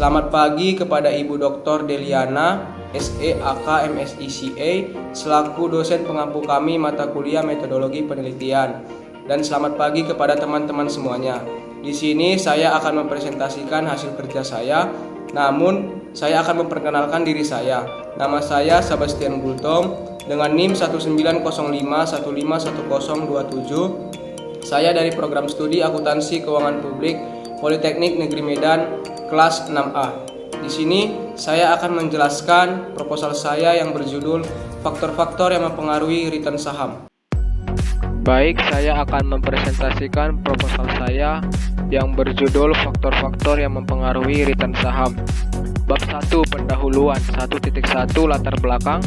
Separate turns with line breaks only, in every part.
Selamat pagi kepada Ibu Dr. Deliana, SE AK MSI CA, selaku dosen pengampu kami mata kuliah metodologi penelitian. Dan selamat pagi kepada teman-teman semuanya. Di sini saya akan mempresentasikan hasil kerja saya, namun saya akan memperkenalkan diri saya. Nama saya Sebastian Gultom dengan NIM 1950151027. Saya dari program studi akuntansi keuangan publik Politeknik Negeri Medan kelas 6A. Di sini saya akan menjelaskan proposal saya yang berjudul faktor-faktor yang mempengaruhi return saham.
Baik, saya akan mempresentasikan proposal saya yang berjudul faktor-faktor yang mempengaruhi return saham. Bab 1 pendahuluan, 1.1 latar belakang,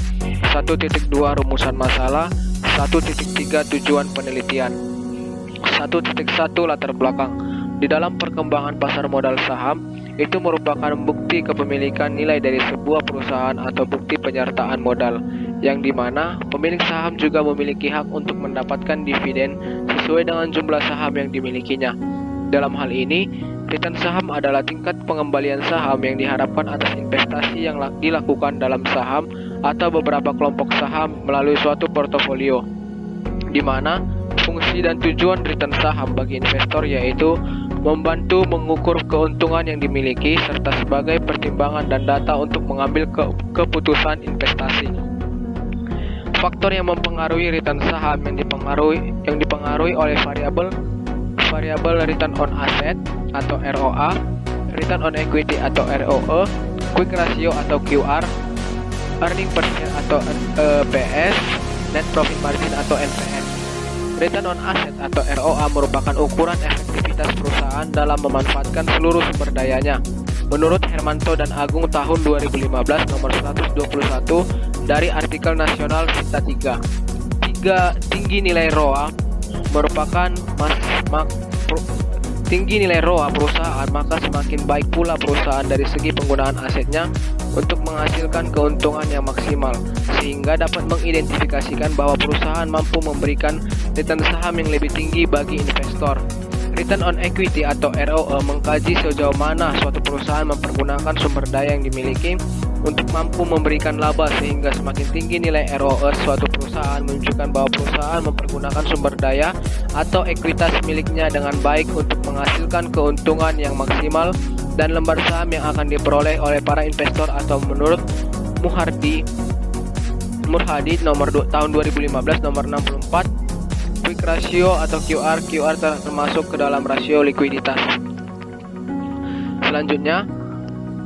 1.2 rumusan masalah, 1.3 tujuan penelitian. 1.1 latar belakang. Di dalam perkembangan pasar modal saham, itu merupakan bukti kepemilikan nilai dari sebuah perusahaan atau bukti penyertaan modal, yang dimana pemilik saham juga memiliki hak untuk mendapatkan dividen sesuai dengan jumlah saham yang dimilikinya. Dalam hal ini, return saham adalah tingkat pengembalian saham yang diharapkan atas investasi yang dilakukan dalam saham atau beberapa kelompok saham melalui suatu portofolio, di mana fungsi dan tujuan return saham bagi investor yaitu membantu mengukur keuntungan yang dimiliki serta sebagai pertimbangan dan data untuk mengambil keputusan investasi. Faktor yang mempengaruhi return saham yang dipengaruhi oleh variabel return on asset atau ROA, return on equity atau ROE, quick ratio atau QR, earning per share atau EPS, net profit margin atau NPS. Return on asset atau ROA merupakan ukuran efektivitas perusahaan dalam memanfaatkan seluruh sumber dayanya. Menurut Hermanto dan Agung tahun 2015 nomor 121 dari artikel nasional Sinta 3. Tinggi nilai ROA merupakan tinggi nilai ROA perusahaan, maka semakin baik pula perusahaan dari segi penggunaan asetnya untuk menghasilkan keuntungan yang maksimal, sehingga dapat mengidentifikasikan bahwa perusahaan mampu memberikan return saham yang lebih tinggi bagi investor. Return on equity atau ROE mengkaji sejauh mana suatu perusahaan mempergunakan sumber daya yang dimiliki untuk mampu memberikan laba, sehingga semakin tinggi nilai ROE suatu perusahaan menunjukkan bahwa perusahaan mempergunakan sumber daya atau ekuitas miliknya dengan baik untuk menghasilkan keuntungan yang maksimal, dan lembar saham yang akan diperoleh oleh para investor atau menurut Murhadi nomor tahun 2015 nomor 64, quick ratio atau QR termasuk ke dalam rasio likuiditas. Selanjutnya,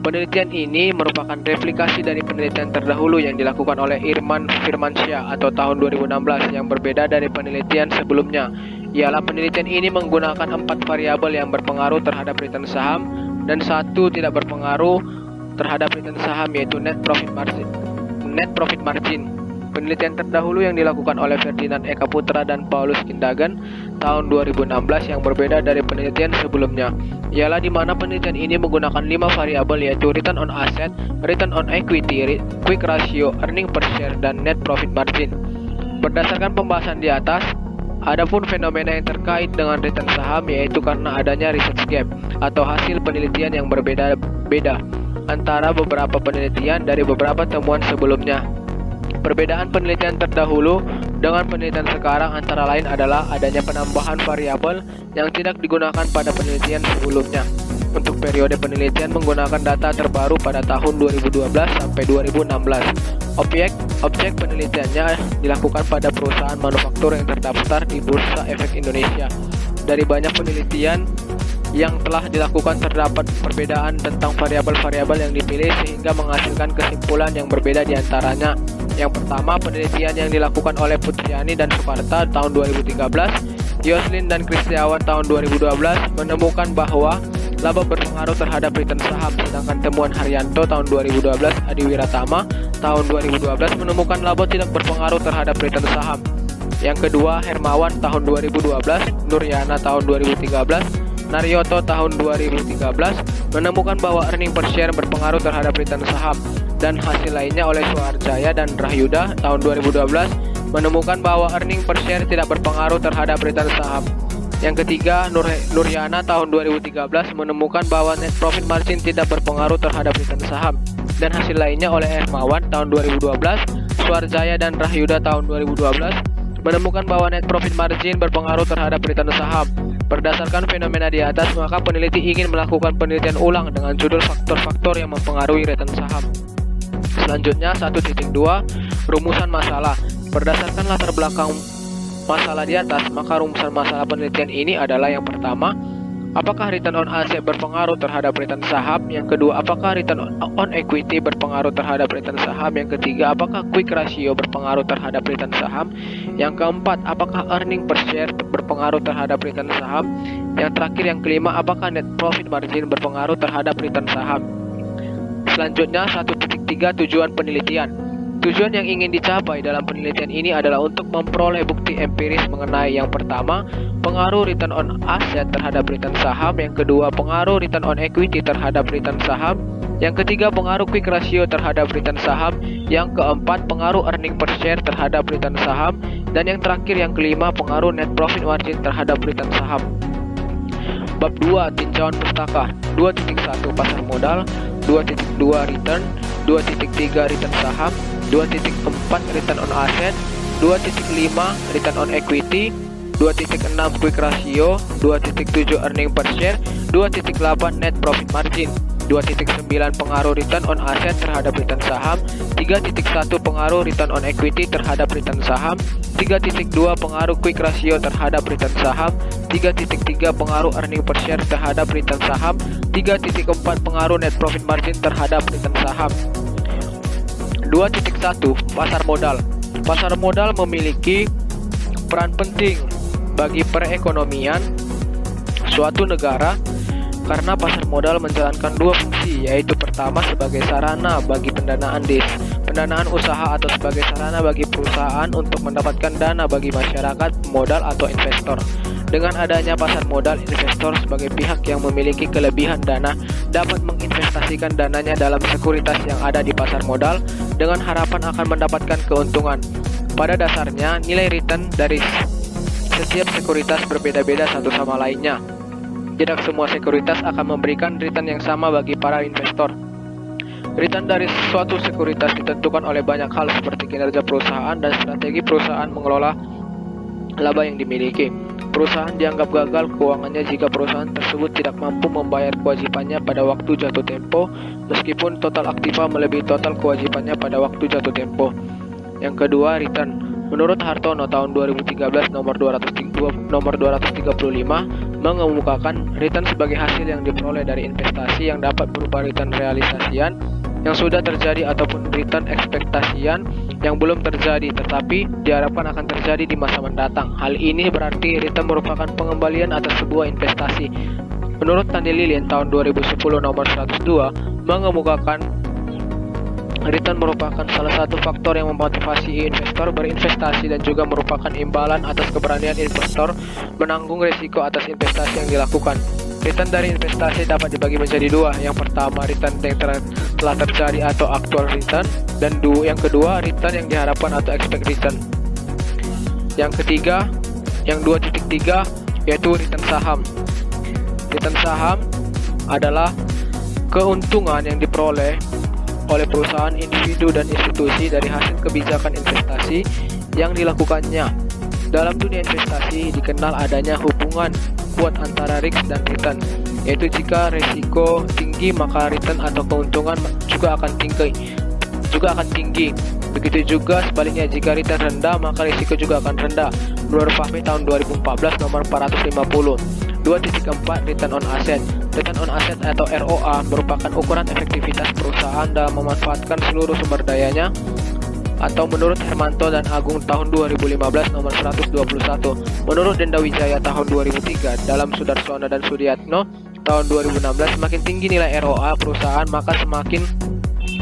penelitian ini merupakan replikasi dari penelitian terdahulu yang dilakukan oleh Irman Firmansyah atau tahun 2016 yang berbeda dari penelitian sebelumnya. Ialah penelitian ini menggunakan 4 variabel yang berpengaruh terhadap return saham dan 1 tidak berpengaruh terhadap return saham, yaitu net profit margin. Penelitian terdahulu yang dilakukan oleh Ferdinand Eka Putra dan Paulus Kindagan tahun 2016 yang berbeda dari penelitian sebelumnya, ialah di mana penelitian ini menggunakan 5 variabel yaitu return on asset, return on equity, quick ratio, earning per share, dan net profit margin. Berdasarkan pembahasan di atas, adapun fenomena yang terkait dengan return saham yaitu karena adanya research gap atau hasil penelitian yang berbeda-beda antara beberapa penelitian dari beberapa temuan sebelumnya. Perbedaan penelitian terdahulu dengan penelitian sekarang antara lain adalah adanya penambahan variabel yang tidak digunakan pada penelitian sebelumnya. Untuk periode penelitian menggunakan data terbaru pada tahun 2012 sampai 2016. Objek penelitiannya dilakukan pada perusahaan manufaktur yang terdaftar di Bursa Efek Indonesia. Dari banyak penelitian yang telah dilakukan terdapat perbedaan tentang variabel-variabel yang dipilih sehingga menghasilkan kesimpulan yang berbeda di antaranya. Yang pertama, penelitian yang dilakukan oleh Putriani dan Suparta tahun 2013, Yoslin dan Kristiawan tahun 2012 menemukan bahwa laba berpengaruh terhadap return saham, sedangkan temuan Haryanto tahun 2012, Adi Wiratama tahun 2012 menemukan laba tidak berpengaruh terhadap return saham. Yang kedua, Hermawan tahun 2012, Nuryana tahun 2013, Naryoto tahun 2013 menemukan bahwa earning per share berpengaruh terhadap return saham, dan hasil lainnya oleh Suharjaya dan Rahyuda tahun 2012 menemukan bahwa earning per share tidak berpengaruh terhadap return saham. Yang ketiga, Nuryana tahun 2013 menemukan bahwa net profit margin tidak berpengaruh terhadap return saham. Dan hasil lainnya oleh Hermawan tahun 2012, Suarjaya dan Rahyuda tahun 2012 menemukan bahwa net profit margin berpengaruh terhadap return saham. Berdasarkan fenomena di atas, maka peneliti ingin melakukan penelitian ulang dengan judul faktor-faktor yang mempengaruhi return saham. Selanjutnya 1.2 rumusan masalah. Berdasarkan latar belakang masalah di atas, maka rumusan masalah penelitian ini adalah: yang pertama, apakah return on asset berpengaruh terhadap return saham? Yang kedua, apakah return on equity berpengaruh terhadap return saham? Yang ketiga, apakah quick ratio berpengaruh terhadap return saham? Yang keempat, apakah earning per share berpengaruh terhadap return saham? Yang terakhir, yang kelima, apakah net profit margin berpengaruh terhadap return saham? Selanjutnya 1.3 tujuan penelitian. Tujuan yang ingin dicapai dalam penelitian ini adalah untuk memperoleh bukti empiris mengenai: yang pertama, pengaruh return on asset terhadap return saham; yang kedua, pengaruh return on equity terhadap return saham; yang ketiga, pengaruh quick ratio terhadap return saham; yang keempat, pengaruh earning per share terhadap return saham; dan yang terakhir, yang kelima, pengaruh net profit margin terhadap return saham. Bab 2 tinjauan pustaka. 2.1 pasar modal, 2.2 return, 2.3 return saham, 2.4 return on asset, 2.5 return on equity, 2.6 quick ratio, 2.7 earning per share, 2.8 net profit margin, 2.9 pengaruh return on asset terhadap return saham, 3.1 pengaruh return on equity terhadap return saham, 3.2 pengaruh quick ratio terhadap return saham, 3.3 pengaruh earning per share terhadap return saham, 3.4 pengaruh net profit margin terhadap return saham. 2.1 pasar modal. Pasar modal memiliki peran penting bagi perekonomian suatu negara karena pasar modal menjalankan dua fungsi, yaitu pertama sebagai sarana bagi pendanaan usaha atau sebagai sarana bagi perusahaan untuk mendapatkan dana bagi masyarakat modal atau investor. Dengan adanya pasar modal, investor sebagai pihak yang memiliki kelebihan dana dapat menginvestasikan dananya dalam sekuritas yang ada di pasar modal dengan harapan akan mendapatkan keuntungan. Pada dasarnya, nilai return dari setiap sekuritas berbeda-beda satu sama lainnya. Tidak semua sekuritas akan memberikan return yang sama bagi para investor. Return dari suatu sekuritas ditentukan oleh banyak hal seperti kinerja perusahaan dan strategi perusahaan mengelola laba yang dimiliki. Perusahaan dianggap gagal keuangannya jika perusahaan tersebut tidak mampu membayar kewajibannya pada waktu jatuh tempo, meskipun total aktiva melebihi total kewajibannya pada waktu jatuh tempo. Yang kedua, return. Menurut Hartono tahun 2013 nomor 235 mengemukakan return sebagai hasil yang diperoleh dari investasi yang dapat berupa return realisasian yang sudah terjadi ataupun return ekspektasian yang belum terjadi tetapi diharapkan akan terjadi di masa mendatang. Hal ini berarti return merupakan pengembalian atas sebuah investasi. Menurut Tandy Lilien tahun 2010 nomor 102 mengemukakan return merupakan salah satu faktor yang memotivasi investor berinvestasi dan juga merupakan imbalan atas keberanian investor menanggung risiko atas investasi yang dilakukan. Return dari investasi dapat dibagi menjadi dua. Yang pertama, return yang telah terjadi atau actual return, dan yang kedua, return yang diharapkan atau expect return. Yang ketiga, yang 2.3 yaitu return saham. Return saham adalah keuntungan yang diperoleh oleh perusahaan, individu, dan institusi dari hasil kebijakan investasi yang dilakukannya. Dalam dunia investasi dikenal adanya hubungan kuat antara risk dan return, yaitu jika risiko tinggi maka return atau keuntungan juga akan tinggi. Begitu juga sebaliknya, jika return rendah maka risiko juga akan rendah. Menurut Fahmi tahun 2014 nomor 450. 2.4 return on asset. Return on asset atau ROA merupakan ukuran efektivitas perusahaan dalam memanfaatkan seluruh sumber dayanya, atau menurut Hermanto dan Agung tahun 2015 nomor 121. Menurut Denda Wijaya tahun 2003 dalam Sudarsono dan Sudiatno tahun 2016, semakin tinggi nilai ROA perusahaan maka semakin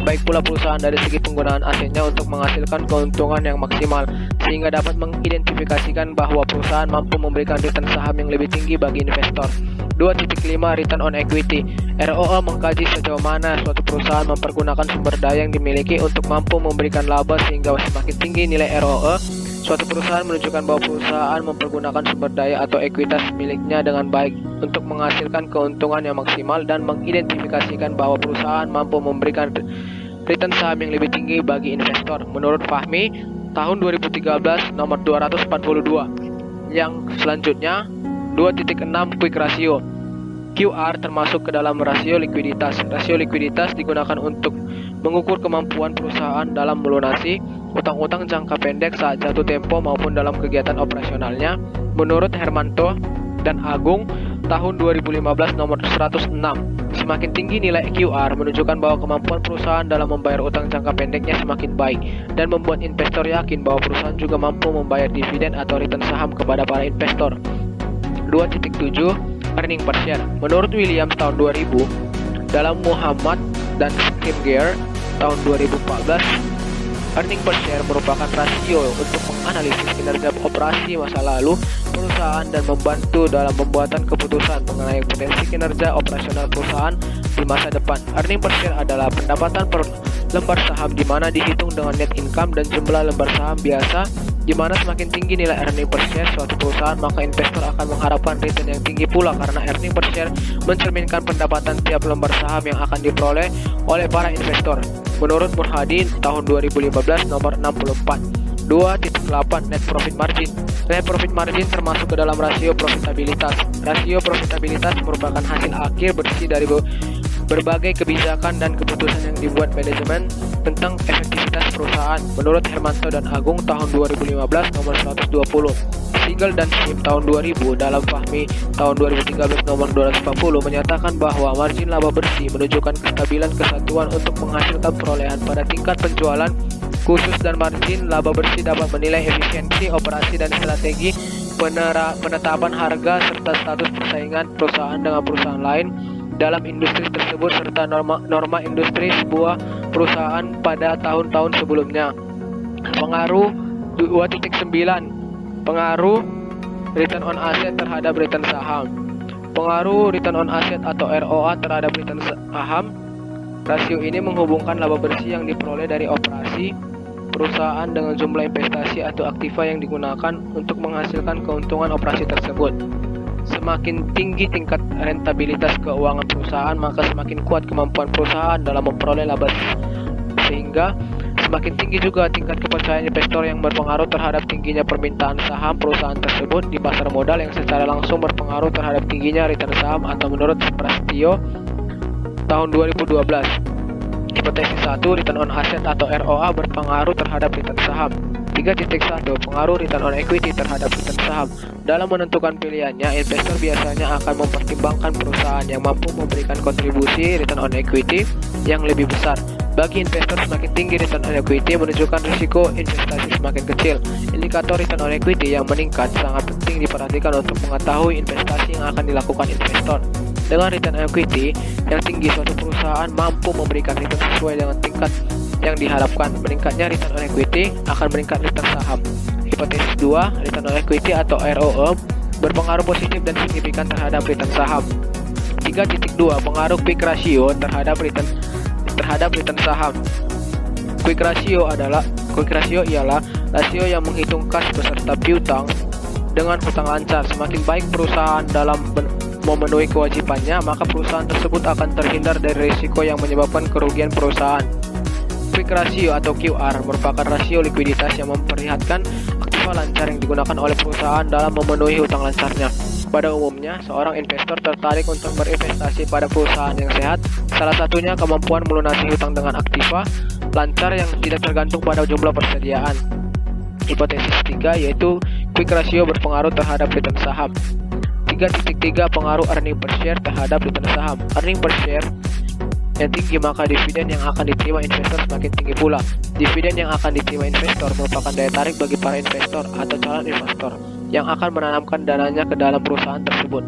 baik pula perusahaan dari segi penggunaan asetnya untuk menghasilkan keuntungan yang maksimal, sehingga dapat mengidentifikasikan bahwa perusahaan mampu memberikan return saham yang lebih tinggi bagi investor. 2.5 return on equity. ROA mengkaji sejauh mana suatu perusahaan mempergunakan sumber daya yang dimiliki untuk mampu memberikan laba, sehingga semakin tinggi nilai ROE, Suatu perusahaan menunjukkan bahwa perusahaan mempergunakan sumber daya atau ekuitas miliknya dengan baik untuk menghasilkan keuntungan yang maksimal dan mengidentifikasikan bahwa perusahaan mampu memberikan return saham yang lebih tinggi bagi investor. Menurut Fahmi, tahun 2013 nomor 242. Yang selanjutnya 2.6 Quick Ratio. QR termasuk ke dalam rasio likuiditas. Rasio likuiditas digunakan untuk mengukur kemampuan perusahaan dalam melunasi utang-utang jangka pendek saat jatuh tempo maupun dalam kegiatan operasionalnya. Menurut Hermanto dan Agung, tahun 2015 nomor 106. Semakin tinggi nilai QR menunjukkan bahwa kemampuan perusahaan dalam membayar utang jangka pendeknya semakin baik dan membuat investor yakin bahwa perusahaan juga mampu membayar dividen atau return saham kepada para investor. 2.7 Earning per share. Menurut Williams tahun 2000, dalam Muhammad dan Kimger tahun 2014, earning per share merupakan rasio untuk menganalisis kinerja operasi masa lalu perusahaan dan membantu dalam pembuatan keputusan mengenai potensi kinerja operasional perusahaan di masa depan. Earning per share adalah pendapatan per lembar saham di mana dihitung dengan net income dan jumlah lembar saham biasa, di mana semakin tinggi nilai earning per share suatu perusahaan maka investor akan mengharapkan return yang tinggi pula, karena earning per share mencerminkan pendapatan tiap lembar saham yang akan diperoleh oleh para investor. Menurut Murhadi tahun 2015 nomor 64. 2.8 Net Profit Margin. Net Profit Margin termasuk ke dalam rasio profitabilitas. Rasio profitabilitas merupakan hasil akhir bersih dari berbagai kebijakan dan keputusan yang dibuat manajemen tentang efektivitas perusahaan. Menurut Hermanto dan Agung tahun 2015 nomor 120. Siegel dan Sim tahun 2000 dalam Fahmi tahun 2013 nomor 240 menyatakan bahwa margin laba bersih menunjukkan kestabilan kesatuan untuk menghasilkan perolehan pada tingkat penjualan khusus, dan margin laba bersih dapat menilai efisiensi operasi dan strategi penetapan harga serta status persaingan perusahaan dengan perusahaan lain dalam industri tersebut serta norma industri sebuah perusahaan pada tahun-tahun sebelumnya. Pengaruh 2.9 Pengaruh return on asset terhadap return saham. Pengaruh return on asset atau ROA terhadap return saham. Rasio ini menghubungkan laba bersih yang diperoleh dari operasi perusahaan dengan jumlah investasi atau aktiva yang digunakan untuk menghasilkan keuntungan operasi tersebut. Semakin tinggi tingkat rentabilitas keuangan perusahaan, maka semakin kuat kemampuan perusahaan dalam memperoleh laba, sehingga semakin tinggi juga tingkat kepercayaan investor yang berpengaruh terhadap tingginya permintaan saham perusahaan tersebut di pasar modal yang secara langsung berpengaruh terhadap tingginya return saham. Atau menurut Prasetyo tahun 2012, hipotesis 1, return on asset atau ROA berpengaruh terhadap return saham. 3.1 Pengaruh return on equity terhadap return saham. Dalam menentukan pilihannya, investor biasanya akan mempertimbangkan perusahaan yang mampu memberikan kontribusi return on equity yang lebih besar. Bagi investor, semakin tinggi return on equity menunjukkan risiko investasi semakin kecil. Indikator return on equity yang meningkat sangat penting diperhatikan untuk mengetahui investasi yang akan dilakukan investor. Dengan return on equity yang tinggi, suatu perusahaan mampu memberikan return sesuai dengan tingkat yang diharapkan. Meningkatnya return on equity akan meningkat return saham. Hipotesis 2, return on equity atau ROE berpengaruh positif dan signifikan terhadap return saham. 3.2 Pengaruh quick ratio terhadap return saham. Quick ratio ialah rasio yang menghitung kas beserta piutang dengan hutang lancar. Semakin baik perusahaan dalam memenuhi kewajibannya, maka perusahaan tersebut akan terhindar dari risiko yang menyebabkan kerugian perusahaan. Quick ratio atau QR merupakan rasio likuiditas yang memperlihatkan aktiva lancar yang digunakan oleh perusahaan dalam memenuhi hutang lancarnya. Pada umumnya, seorang investor tertarik untuk berinvestasi pada perusahaan yang sehat. Salah satunya kemampuan melunasi hutang dengan aktiva lancar yang tidak tergantung pada jumlah persediaan. Hipotesis 3 yaitu quick ratio berpengaruh terhadap return saham. 3.3 Pengaruh earning per share terhadap return saham. Earning per share yang tinggi, maka dividen yang akan diterima investor semakin tinggi pula. Dividen yang akan diterima investor merupakan daya tarik bagi para investor atau calon investor yang akan menanamkan dananya ke dalam perusahaan tersebut.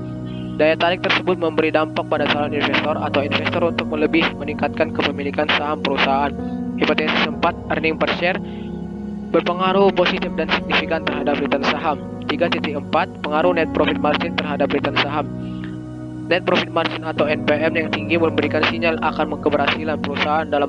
Daya tarik tersebut memberi dampak pada calon investor atau investor untuk lebih meningkatkan kepemilikan saham perusahaan. Hipotesis 4, earning per share berpengaruh positif dan signifikan terhadap return saham. 3.4 Pengaruh net profit margin terhadap return saham. Net profit margin atau NPM yang tinggi memberikan sinyal akan keberhasilan perusahaan dalam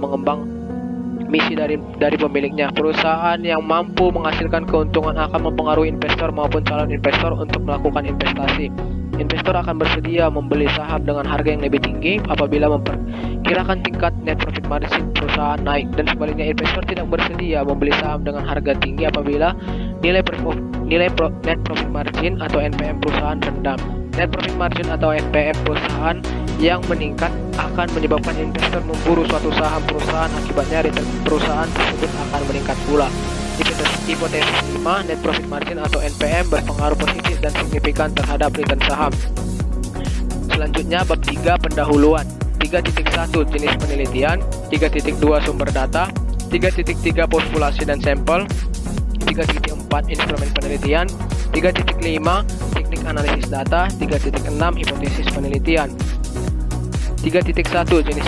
misi dari pemiliknya. Perusahaan yang mampu menghasilkan keuntungan akan mempengaruhi investor maupun calon investor untuk melakukan investasi. Investor akan bersedia membeli saham dengan harga yang lebih tinggi apabila memperkirakan tingkat net profit margin perusahaan naik, dan sebaliknya investor tidak bersedia membeli saham dengan harga tinggi apabila net profit margin atau NPM perusahaan rendah. Net profit margin atau NPM perusahaan yang meningkat akan menyebabkan investor memburu suatu saham perusahaan, akibatnya return perusahaan tersebut akan meningkat pula. Hipotesis 5, net profit margin atau NPM berpengaruh positif dan signifikan terhadap return saham. Selanjutnya bab 3, pendahuluan. 3.1 jenis penelitian, 3.2 sumber data, 3.3 populasi dan sampel, 3.4 instrumen penelitian, 3.5 teknik analisis data, 3.6 hipotesis penelitian. 3.1 jenis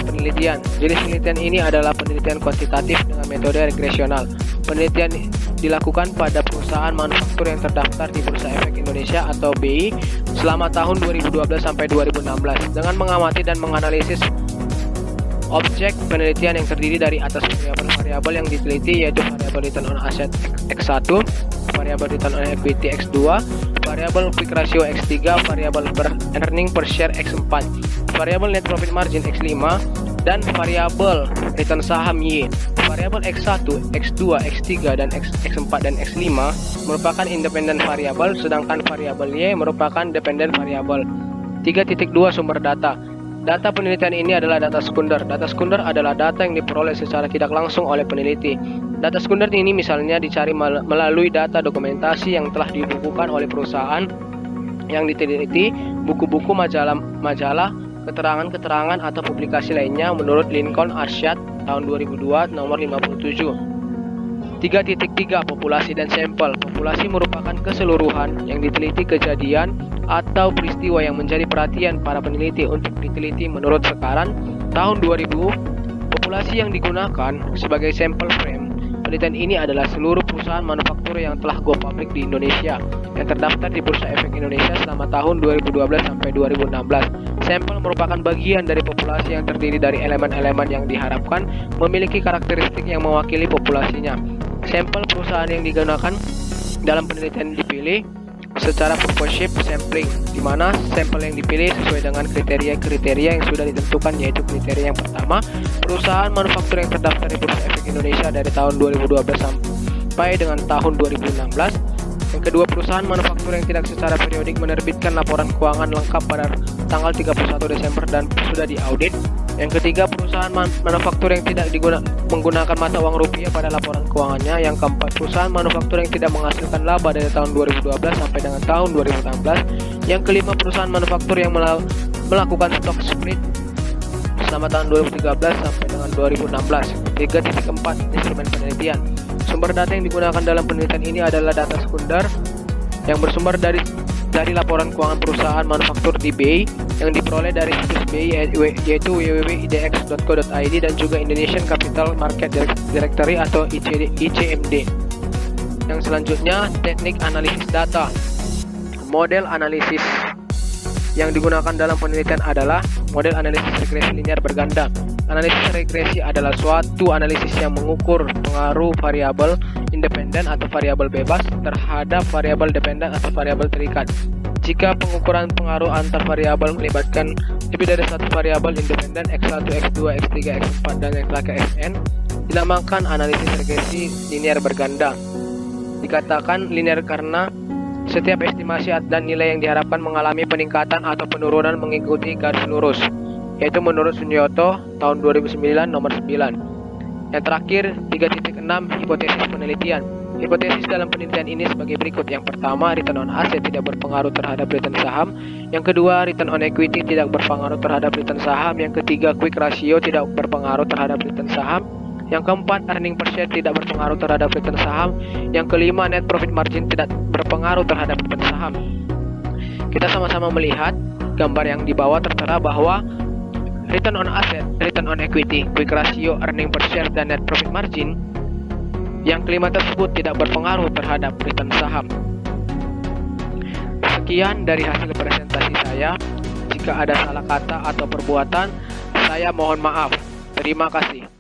penelitian. Jenis penelitian ini adalah penelitian kuantitatif dengan metode regresional. Penelitian dilakukan pada perusahaan manufaktur yang terdaftar di Bursa Efek Indonesia atau BI selama tahun 2012 sampai 2016 dengan mengamati dan menganalisis objek penelitian yang terdiri dari atas variabel-variabel yang diteliti, yaitu variabel return on asset X1, variabel return on equity X2, variabel quick ratio X3, variabel earning per share X4, variabel net profit margin X5, dan variabel return saham Y. Variabel X1, X2, X3, dan X4 dan X5 merupakan independent variabel, sedangkan variabel Y merupakan dependent variabel. 3.2 sumber data. Data penelitian ini adalah data sekunder. Data sekunder adalah data yang diperoleh secara tidak langsung oleh peneliti. Data sekunder ini misalnya dicari melalui data dokumentasi yang telah dibukukan oleh perusahaan yang diteliti, buku-buku, majalah, keterangan-keterangan atau publikasi lainnya menurut Lincoln Arshad tahun 2002 nomor 57. 3.3 populasi dan sampel. Populasi merupakan keseluruhan yang diteliti kejadian atau peristiwa yang menjadi perhatian para peneliti untuk diteliti menurut sekarang tahun 2000. Populasi yang digunakan sebagai sampel frame penelitian ini adalah seluruh perusahaan manufaktur yang telah go public di Indonesia yang terdaftar di Bursa Efek Indonesia selama tahun 2012 sampai 2016. Sampel merupakan bagian dari populasi yang terdiri dari elemen-elemen yang diharapkan memiliki karakteristik yang mewakili populasinya. Sampel perusahaan yang digunakan dalam penelitian dipilih secara proportionate sampling, di mana sampel yang dipilih sesuai dengan kriteria-kriteria yang sudah ditentukan, yaitu kriteria yang pertama, perusahaan manufaktur yang terdaftar di Bursa Efek Indonesia dari tahun 2012 sampai dengan tahun 2016. Yang kedua, perusahaan manufaktur yang tidak secara periodik menerbitkan laporan keuangan lengkap pada tanggal 31 Desember dan sudah diaudit. Yang ketiga, perusahaan manufaktur yang tidak menggunakan mata uang rupiah pada laporan keuangannya. Yang keempat, perusahaan manufaktur yang tidak menghasilkan laba dari tahun 2012 sampai dengan tahun 2016. Yang kelima, perusahaan manufaktur yang melakukan stock split selama tahun 2013 sampai dengan 2016. 3.4 instrumen penelitian. Sumber data yang digunakan dalam penelitian ini adalah data sekunder yang bersumber dari laporan keuangan perusahaan manufaktur di BI yang diperoleh dari situs BI yaitu www.idx.co.id dan juga Indonesian Capital Market Directory atau ICMD. Yang selanjutnya, teknik analisis data. Model analisis yang digunakan dalam penelitian adalah model analisis regresi linear berganda. Analisis regresi adalah suatu analisis yang mengukur pengaruh variabel independen atau variabel bebas terhadap variabel dependen atau variabel terikat. Jika pengukuran pengaruh antar variabel melibatkan lebih dari satu variabel independen X1, X2, X3, X4, dan Xn, dinamakan analisis regresi linear berganda. Dikatakan linear karena setiap estimasi dan nilai yang diharapkan mengalami peningkatan atau penurunan mengikuti garis lurus, yaitu menurut Sunyoto tahun 2009 nomor 9. Yang terakhir, 3.6 hipotesis penelitian. Hipotesis dalam penelitian ini sebagai berikut. Yang pertama, return on asset tidak berpengaruh terhadap return saham. Yang kedua, return on equity tidak berpengaruh terhadap return saham. Yang ketiga, quick ratio tidak berpengaruh terhadap return saham. Yang keempat, earning per share tidak berpengaruh terhadap return saham. Yang kelima, net profit margin tidak berpengaruh terhadap return saham. Kita sama-sama melihat gambar yang di bawah tertera bahwa return on asset, return on equity, quick ratio, earning per share, dan net profit margin yang kelima tersebut tidak berpengaruh terhadap return saham. Sekian dari hasil presentasi saya. Jika ada salah kata atau perbuatan, saya mohon maaf. Terima kasih.